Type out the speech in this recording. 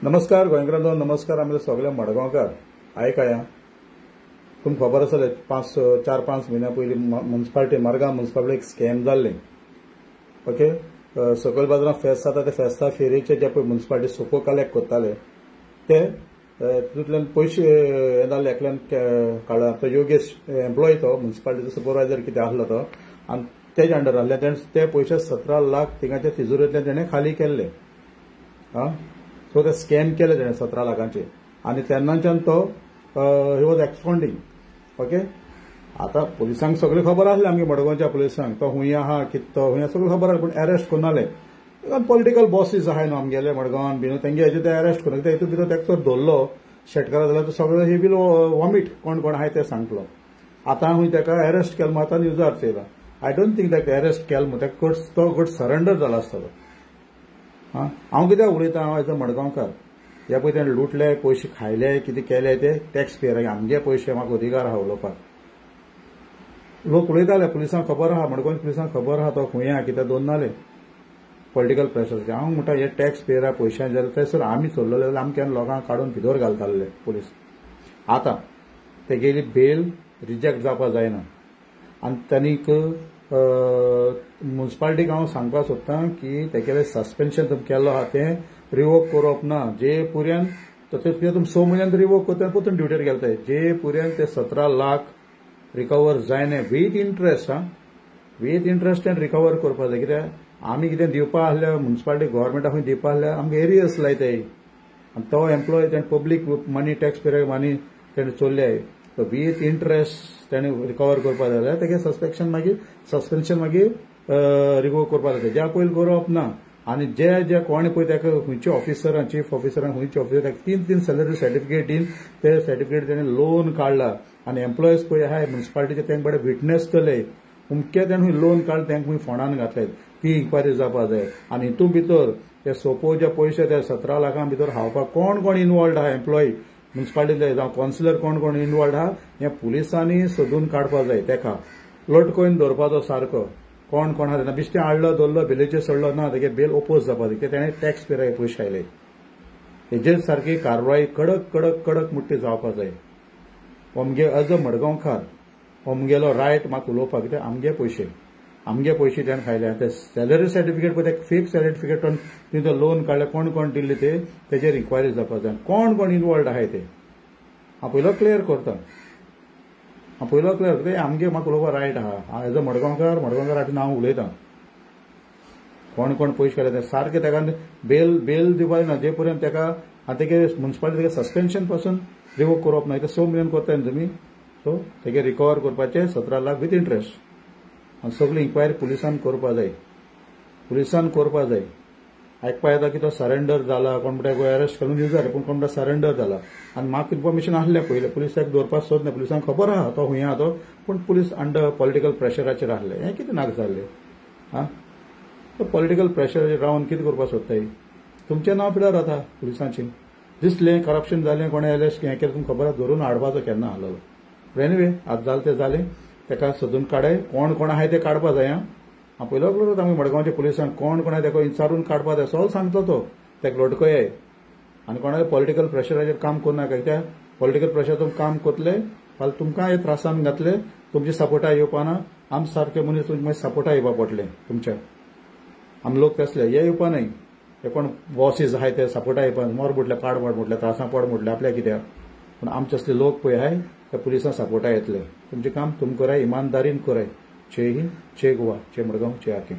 नमस्कार गोंयकारांनो, नमस्कार आमचे सगळे मडगांवकार. आयकाया तुमकां खबर आसतलें 4-5 म्हयन्या पयलीं म्युनिसिपालिटी मडगांव म्युनिसिपालिटी एक स्कॅम जाल्लें. ओके, सकयल बाजारांत फेस्त जाता ते फेस्ता फेरीचे जे पळय म्युनिसिपालिटी सोपो कलेक्ट करताले ते तितूंतल्यान पयशे हे जाल्ले एकल्यान काडला. तो योगेश एम्प्लॉय तो म्युनिसिपालिटीचो सुपरवायझर कितें आसलो तो, आनी तेजे अंडर आहले. ते पयशे 17 लाख थिंगाच्या तिजोरींतल्यान तेणें खाली केल्ले. सो ते स्कॅम केले तेणें 17 लाखांचे. आनी तेन्नाच्यान तो ही वॉज एक्सपॉन्डिंग. ओके, आतां पुलिसांक सगळें खबर आसलें, आमगे मडगांवच्या पुलिसांक तो हुंय आहा कितें तो हुंय सगळें खबर आसलें, पूण अरेस्ट करनाले. पॉलिटिकल बॉसीस आहाय न्हू आमगेले मडगांवान बीन, तेंगे हेजे ते अरेस्ट करना. कित्याक हितून भितर तेका धरलो शेटकारा जाल्यार तो सगळें ही बील वॉमिट कोण कोण आहाय ते सांगतलो. आतां हुंय तेका अरेस्ट केलो म्हणून आतां न्यूजार चयला. आय डोंट थिंक तेका अरेस्ट केलो म्हणून तेका तो गट सरेंडर जाला आसतलो. हांव कित्याक उलयतां, हांव एज अ मडगांवकार. हे पळय तेणें लुटले, पयशे खायले, कितें केले ते टॅक्स पेयर आमगे पयशे, म्हाका अधिकार आहा उलोवपाक. लोक उलयताले, पुलिसांक खबर आहा, मडगांवच्या पुलिसांक खबर आहा तो खंय आहा, कित्याक दोन्नाले पॉलिटिकल प्रेशर. हांव म्हणटा हे टॅक्स पेयरा पयशांचे जाल्यार थंयसर आमी चल्लोले जाल्यार आमी केन्ना लोकांक काडून भितर घालताले पुलीस. आतां तेगेली बेल रिजेक्ट जावपाक जायना. आनी ताणीक म्युनिसिपालिटीक हांव सांगपाक सोदतां की तेगेलें सस्पेन्शन तुमी केल्लो आहा तें रिवोक करप ना. जे पुऱ्यान तुमी 6 म्हयन्यान रिवोक करता परतून ड्युटीर गेलताय. जे पुऱ्यान ते 17 लाख रिकवर जायना with interest. With interest recover करपाक जाय. कित्याक आमी कितें दिवपा आहल्या म्युनिसिपालिटी गव्हर्मेंटा खंय दिवपा आहल्या आमगे एरियस लायताय. आनी तो एम्प्लॉय तेणें पब्लीक मनी टॅक्स पेयर मनी तेणें चोरले. विथ इंट्रस्ट तेणें रिकवर करपाक जाय जाल्यार तेगे सस्पेन्शन मागीर रिवोक करपाक जाता. ज्या पयलीं करप ना. आनी जे कोणी पळय तेका खंयचे ऑफिसरां चीफ ऑफिसरांक खंयचे ऑफिसर ताका 3 सॅलरी सर्टिफिकेट दीन ते सर्टिफिकेट तेणें लोन काडला. आनी एम्प्लॉयज पळय आहाय म्युनिसिपालिटीचे तेंक बडे विटनेस केले. उमके तेणें लोन काडले तेंक खंय फोंडान घातले. ती इन्क्वायरी जावपाक जाय. आनी हितून भितर ते सोपो जे पयशे ते 17 लाखां भितर हावपाक कोण कोण इनवॉल्ड आहा एम्प्लॉय म्युनिसिपालिटींतले जावं कावन्सिलर कोण इनवॉल्ड आहा हें पुलिसांनी सोदून काडपाक जाय. तेका लटकोवन दवरपाचो सारको कोण कोण आहा. बिश्टें हाडलो धरलो बेलेचेर सोडलो ना, तेगे बेल ओपोज जावपाक जाय. तेणें टॅक्स पेयर पयशे आयले. हेजेर सारकी कारवाय कडक मुट्टी जावपाक जाय. आमगे एज अ मडगांवकार आमगेलो रायट म्हाका उलोवपाक. कित्याक आमगे पयशे तेणें खायले. ते सॅलरी सर्टिफिकेट पळय ते फेक सर्टिफिकेट तितून लोन काडले कोण दिल्ले तेजेर इन्क्वायरी जावपाक जाय. कोण इनवॉल्ड आहाय ते हांव पयलो क्लियर करता. आमगे म्हाका उलोवपाक रायट आहा. एज अ मडगांवकार हातून हांव उलयतां. कोण पयशे केले ते सारके तेका बेल दिवपाक ना. जे पर्यंत तेका तेगे म्युनिसिपालिटी सस्पेन्शन पासून रिवोक करप ना. 6 म्हयन्यान करताय न्ही तुमी. सो तेगे रिकवर करपाचे 17 लाख विथ इंट्रस्ट. आनी सगळी इन्क्वायरी पुलिसान करपाक जाय. आयकपा येता की तो सरेंडर जाला, कोण म्हणटा अरेस्ट करून न्यूजार, पूण कोण म्हणटा सरेंडर जाला. आनी म्हाका इन्फॉर्मेशन आसलें पयलें पुलीस ताका दवरपाक सोदना. पुलिसांक खबर आहा तो खंय आहा तो, पूण पुलीस अंडर पॉलिटिकल प्रेशराचेर आहले. हें कितें नाका जाल्लें. तो पॉलिटिकल प्रेशराचेर रावन कितें करपाक सोदताय. तुमचें नांव पिड्यार जाता पुलिसांचें. दिसलें करप्शन जालें, कोणें अरेस्ट हें केलें तुमकां खबर आहा, धरून हाडपाचो केन्ना आहलो. एनिवे आतां जालें तें जालें. तेका सोदून काडय. कोण आहाय ते काडपा जाय. हांव पयलो उलयता आमी मडगांवच्या पुलिसांक कोण आहाय तेका विचारून काडपा जाय. सगळें सांगता तो तेका लटकय. आनी कोणाय पॉलिटिकल प्रेशराचेर काम करनाका. कित्याक पॉलिटिकल प्रेशर तुमी काम करतले फाल्यां तुमकां हे त्रासान घातले, तुमच्या सपोर्टा येवपाना. आम सारके मनीस तुमच्या सपोर्टा येवपा पडटले तुमच्या. आमी लोक तसले हे येवपा न्हय. हे कोण बॉसीस आहाय ते सपोर्टा येवपा मोर म्हटले काड म्हटले त्रासां पड म्हटले आपल्या कित्याक. पूण आमचे असले लोक पळय आहाय ते पुलिसां सपोर्टा येतले. तुमचें काम तुमी कराय, इमानदारीन कराय. जय हिंद, जय गोवा, जय मडगांव, जय आखी.